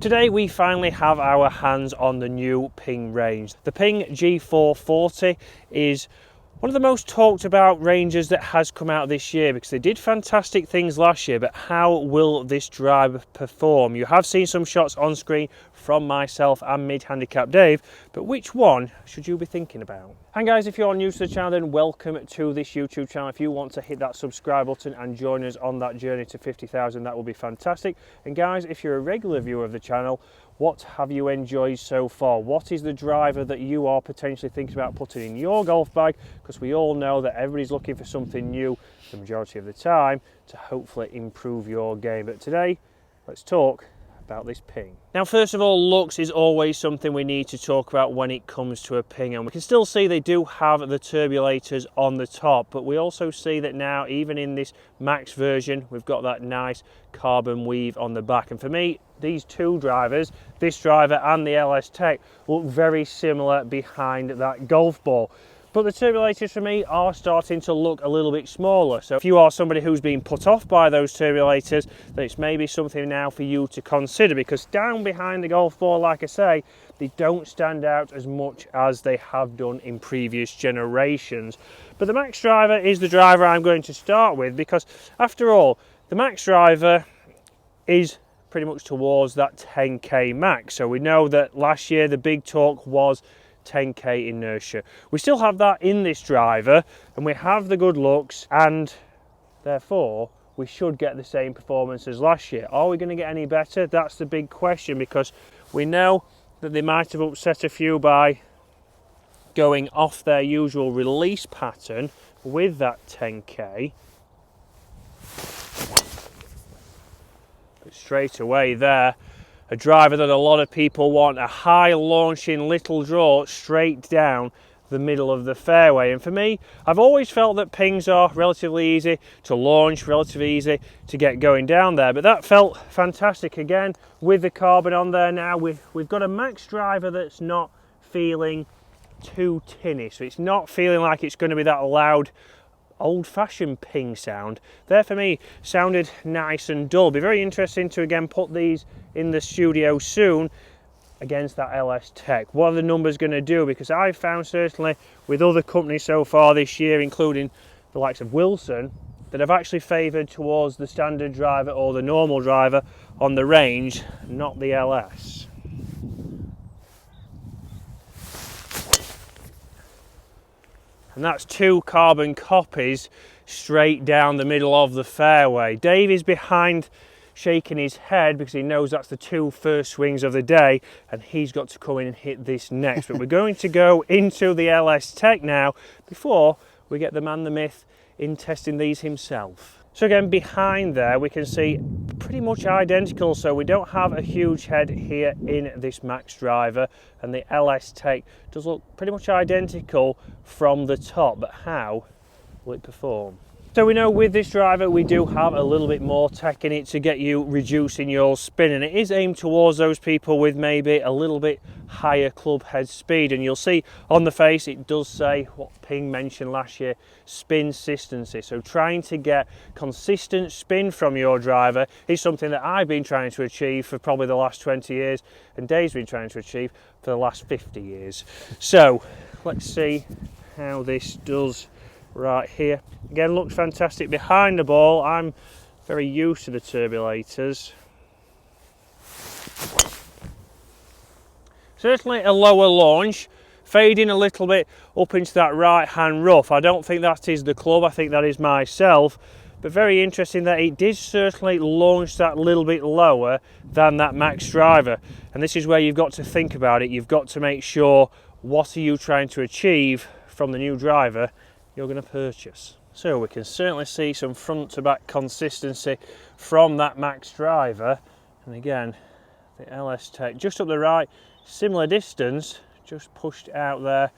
Today we finally have our hands on the new Ping range. The Ping G440 is one of the most talked about ranges that has come out this year because they did fantastic things last year, but how will this driver perform? You have seen some shots on screen from myself and mid-handicap Dave, but which one should you be thinking about? And guys, if you're new to the channel, then welcome to this YouTube channel. If you want to hit that subscribe button and join us on that journey to 50,000, that will be fantastic. And guys, if you're a regular viewer of the channel, what have you enjoyed so far? What is the driver that you are potentially thinking about putting in your golf bag? Because we all know that everybody's looking for something new the majority of the time to hopefully improve your game. But today, let's talk about this Ping. Now, first of all, looks is always something we need to talk about when it comes to a Ping, and we can still see they do have the turbulators on the top, but we also see that now, even in this max version, we've got that nice carbon weave on the back. And for me, these two drivers, this driver and the LST, look very similar behind that golf ball. But the turbulators for me are starting to look a little bit smaller. So if you are somebody who's been put off by those turbulators, then it's maybe something now for you to consider, because down behind the golf ball, like I say, they don't stand out as much as they have done in previous generations. But the Max Driver is the driver I'm going to start with, because after all, the Max Driver is pretty much towards that 10k max. So we know that last year the big talk was 10k inertia. We still have that in this driver, and we have the good looks, and therefore we should get the same performance as last year. Are we going to get any better? That's the big question, because we know that they might have upset a few by going off their usual release pattern with that 10k. But straight away there, a driver that a lot of people want, a high launching little draw straight down the middle of the fairway. And for me, I've always felt that Pings are relatively easy to launch, relatively easy to get going down there, but that felt fantastic again with the carbon on there. Now we've got a Max Driver that's not feeling too tinny, so it's not feeling like it's going to be that loud old-fashioned Ping sound. There for me sounded nice and dull. Be very interesting to again put these in the studio soon against that LST. What are the numbers going to do? Because I've found certainly with other companies so far this year, including the likes of Wilson, that have actually favoured towards the standard driver or the normal driver on the range, not the LS. And that's two carbon copies straight down the middle of the fairway. Dave is behind shaking his head because he knows that's the two first swings of the day, and he's got to come in and hit this next. But we're going to go into the LST now before we get the man, the myth, in testing these himself. So again, behind there we can see pretty much identical, so we don't have a huge head here in this Max Driver, and the LST does look pretty much identical from the top, but how will it perform? So we know with this driver we do have a little bit more tech in it to get you reducing your spin, and it is aimed towards those people with maybe a little bit higher club head speed. And you'll see on the face it does say what Ping mentioned last year, spin consistency. So trying to get consistent spin from your driver is something that I've been trying to achieve for probably the last 20 years, and Dave's been trying to achieve for the last 50 years. So let's see how this does right here. Again, looks fantastic behind the ball. I'm very used to the turbulators. Certainly a lower launch, fading a little bit up into that right hand rough. I don't think that is the club, I think that is myself, but very interesting that it did certainly launch that little bit lower than that Max Driver. And this is where you've got to think about it. You've got to make sure, what are you trying to achieve from the new driver you're going to purchase. So we can certainly see some front to back consistency from that Max Driver, and again the LST just up the right, similar distance, just pushed out there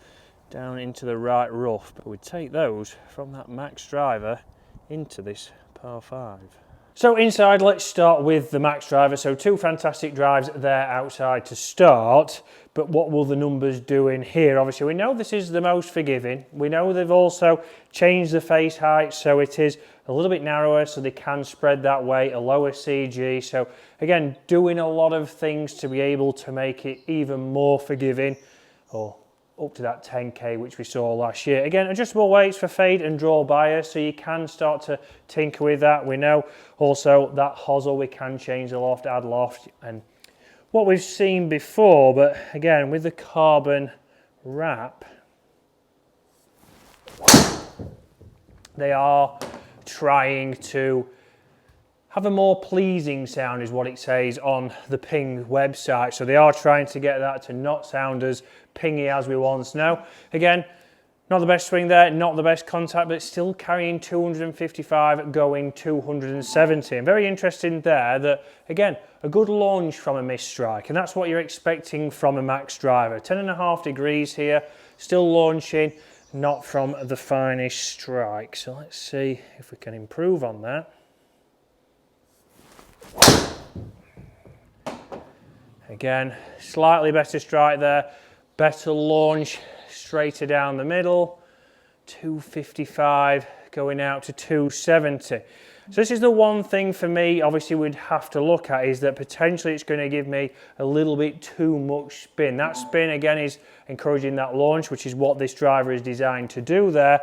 down into the right rough. But we'd take those from that Max Driver into this par 5. So inside, let's start with the Max Driver. So two fantastic drives there outside to start, but what will the numbers do in here? Obviously, we know this is the most forgiving. We know they've also changed the face height, so it is a little bit narrower, so they can spread that way, a lower CG. So again, doing a lot of things to be able to make it even more forgiving, or up to that 10k which we saw last year. Again, adjustable weights for fade and draw bias, so you can start to tinker with that. We know also that hosel, we can change the loft, add loft, and what we've seen before, but again with the carbon wrap, they are trying to have a more pleasing sound is what it says on the Ping website. So they are trying to get that to not sound as pingy as we once know. Again, not the best swing there, not the best contact, but it's still carrying 255 going 270. And very interesting there that, again, a good launch from a missed strike, and that's what you're expecting from a Max Driver. 10.5 degrees here, still launching, not from the finest strike. So let's see if we can improve on that. Again, slightly better strike there, better launch, straighter down the middle, 255 going out to 270. So this is the one thing for me, obviously we'd have to look at, is that potentially it's going to give me a little bit too much spin. That spin again is encouraging that launch, which is what this driver is designed to do there.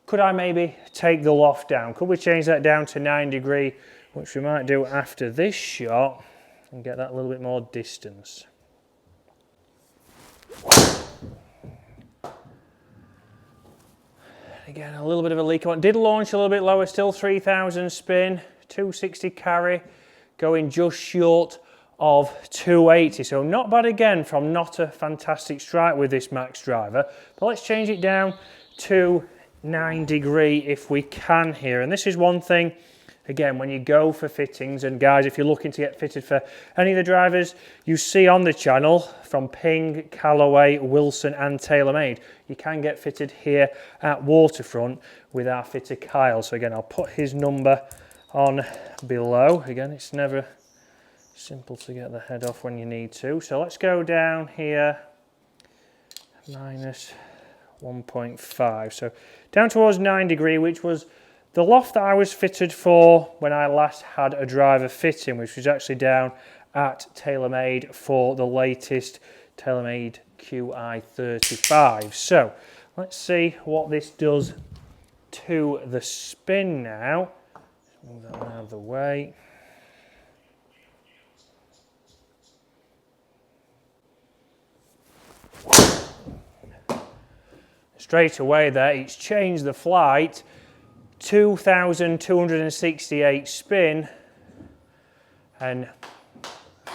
Could I maybe take the loft down? Could we change that down to 9 degree, which we might do after this shot, and get that a little bit more distance. Again, a little bit of a leak on. Did launch a little bit lower, still 3,000 spin, 260 carry, going just short of 280. So not bad again from not a fantastic strike with this Max Driver. But let's change it down to 9 degree if we can here. And this is one thing, again, when you go for fittings, and guys, if you're looking to get fitted for any of the drivers you see on the channel, from Ping, Callaway, Wilson and TaylorMade, you can get fitted here at Waterfront with our fitter Kyle. So again, I'll put his number on below. Again, it's never simple to get the head off when you need to. So let's go down here, minus 1.5. So down towards 9 degree, which was the loft that I was fitted for when I last had a driver fitting, which was actually down at TaylorMade for the latest TaylorMade QI35. So let's see what this does to the spin now. Move that one out of the way. Straight away there, it's changed the flight. 2,268 spin, and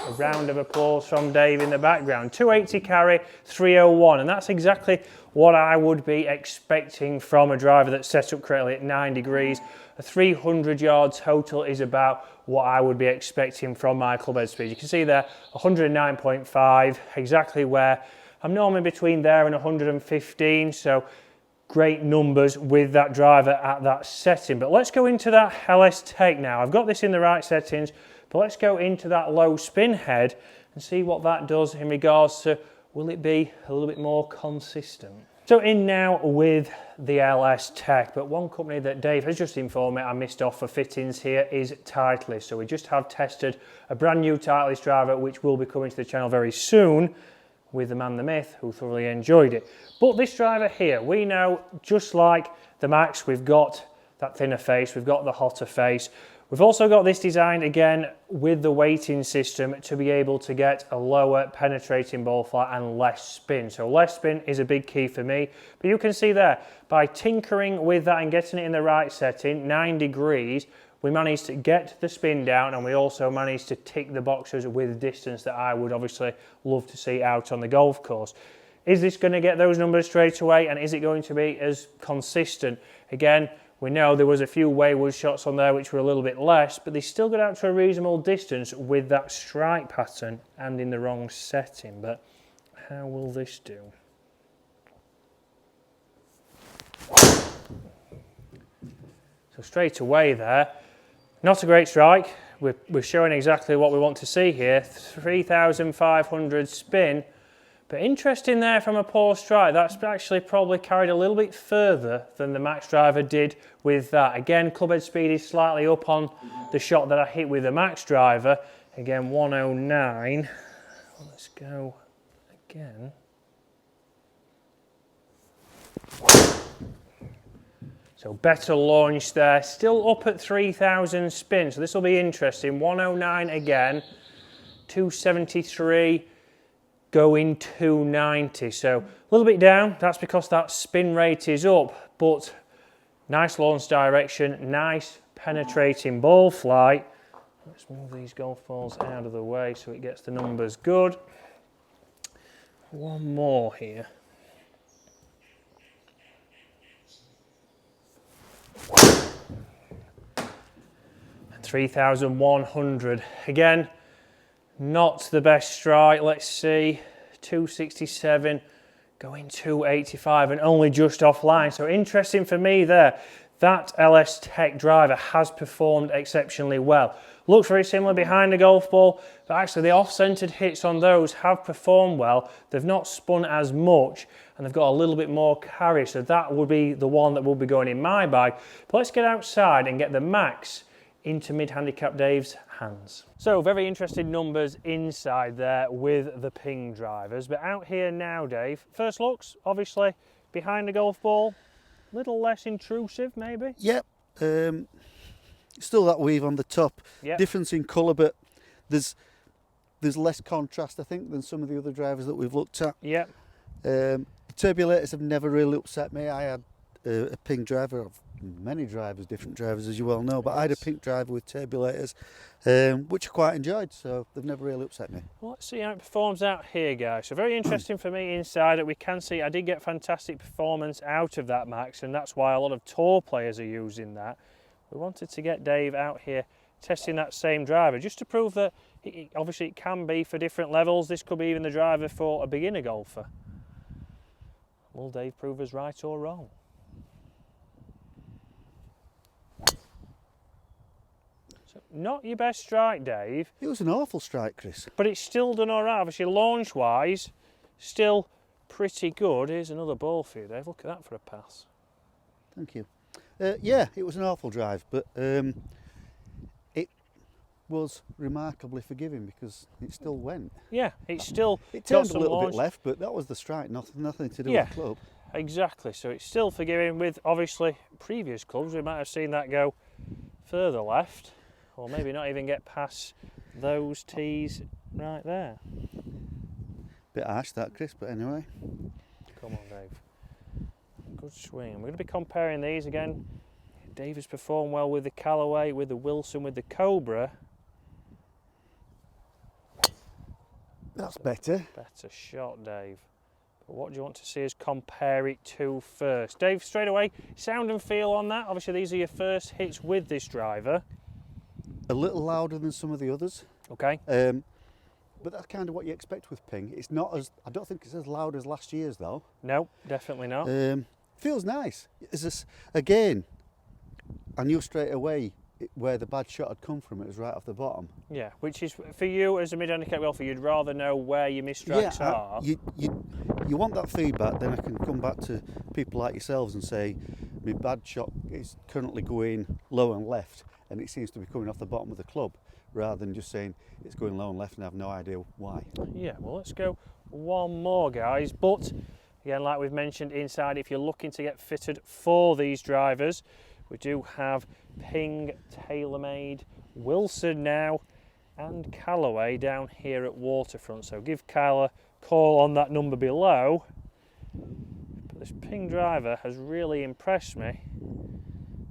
a round of applause from Dave in the background. 280 carry, 301, and that's exactly what I would be expecting from a driver that's set up correctly at 9 degrees. A 300 yard total is about what I would be expecting from my club head speed. You can see there, 109.5, exactly where I'm normally between there and 115, so great numbers with that driver at that setting. But let's go into that LS Tech now. I've got this in the right settings, but let's go into that low spin head and see what that does in regards to, will it be a little bit more consistent? So in now with the LS Tech, but one company that Dave has just informed me I missed off for fittings here is Titleist. So we just have tested a brand new Titleist driver, which will be coming to the channel very soon, with the man, the myth, who thoroughly enjoyed it. But this driver here, we know, just like the Max, we've got that thinner face, we've got the hotter face. We've also got this designed again with the weighting system to be able to get a lower penetrating ball flight and less spin. So less spin is a big key for me. But you can see there, by tinkering with that and getting it in the right setting, 9 degrees, we managed to get the spin down, and we also managed to tick the boxes with distance that I would obviously love to see out on the golf course. Is this going to get those numbers straight away, and is it going to be as consistent? Again, we know there was a few wayward shots on there which were a little bit less, but they still got out to a reasonable distance with that strike pattern and in the wrong setting. But how will this do? So straight away there, Not a great strike. We're showing exactly what we want to see here. 3,500 spin. But interesting there from a poor strike. That's actually probably carried a little bit further than the Max Driver did with that. Again, clubhead speed is slightly up on the shot that I hit with the Max Driver. Again, 109. Let's go again. So better launch there, still up at 3,000 spin, so this will be interesting. 109 again, 273, going 290. So a little bit down, that's because that spin rate is up, but nice launch direction, nice penetrating ball flight. Let's move these golf balls out of the way so it gets the numbers good. One more here. 3,100. Again, not the best strike. Let's see, 267, going 285 and only just offline. So interesting for me there. That LS Tech driver has performed exceptionally well. Looks very similar behind the golf ball, but actually the off-centered hits on those have performed well. They've not spun as much and they've got a little bit more carry. So that would be the one that will be going in my bag. But let's get outside and get the Max into mid-handicap Dave's hands. So very interesting numbers inside there with the Ping drivers, but out here now, Dave, first looks, obviously, behind the golf ball, little less intrusive maybe? Yep, still that weave on the top, yep. Difference in colour, but there's less contrast, I think, than some of the other drivers that we've looked at. Yep. Turbulators have never really upset me. I had a Ping driver of many drivers, different drivers as you well know, but I had a Ping driver with turbulators, which I quite enjoyed, so they've never really upset me. Well, let's see how it performs out here, guys. So very interesting for me inside that we can see I did get fantastic performance out of that Max, and that's why a lot of tour players are using that. We wanted to get Dave out here testing that same driver just to prove that obviously it can be for different levels. This could be even the driver for a beginner golfer. Will Dave prove us right or wrong? Not your best strike, Dave. It was an awful strike, Chris. But it's still done all right. Obviously, launch-wise, still pretty good. Here's another ball for you, Dave. Look at that for a pass. Thank you. Yeah, it was an awful drive, but it was remarkably forgiving because it still went. Yeah, it's still It turned a little bit left, but that was the strike, nothing to do with the club. Exactly. So it's still forgiving with, obviously, previous clubs. We might have seen that go further left. Or maybe not even get past those tees right there. Bit harsh that, Chris, but anyway. Come on, Dave. Good swing. We're going to be comparing these again. Dave has performed well with the Callaway, with the Wilson, with the Cobra. That's better. Better shot, Dave. But what do you want to see us compare it to first? Dave, straight away, sound and feel on that. Obviously, these are your first hits with this driver. A little louder than some of the others. Okay. But that's kind of what you expect with Ping. It's not as, I don't think it's as loud as last year's though. No, definitely not. Feels nice. Again, I knew straight away where the bad shot had come from. It was right off the bottom. Yeah, which is, for you as a mid-handicap golfer, you'd rather know where your misstrikes are. You want that feedback, then I can come back to people like yourselves and say, my bad shot is currently going low and left, and it seems to be coming off the bottom of the club, rather than just saying it's going low and left and I have no idea why. Yeah, well, let's go one more, guys. But again, like we've mentioned inside, if you're looking to get fitted for these drivers, we do have Ping, TaylorMade, Wilson now, and Callaway down here at Waterfront. So give Kyle a call on that number below. But this Ping driver has really impressed me.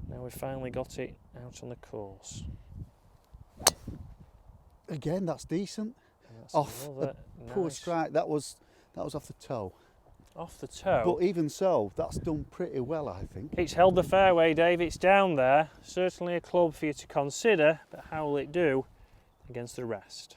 Now we've finally got it out on the course. Again, that's decent. That's off a poor strike. That was off the toe. Off the toe. But even so, that's done pretty well, I think. It's held the fairway, Dave. It's down there. Certainly a club for you to consider, but how will it do against the rest?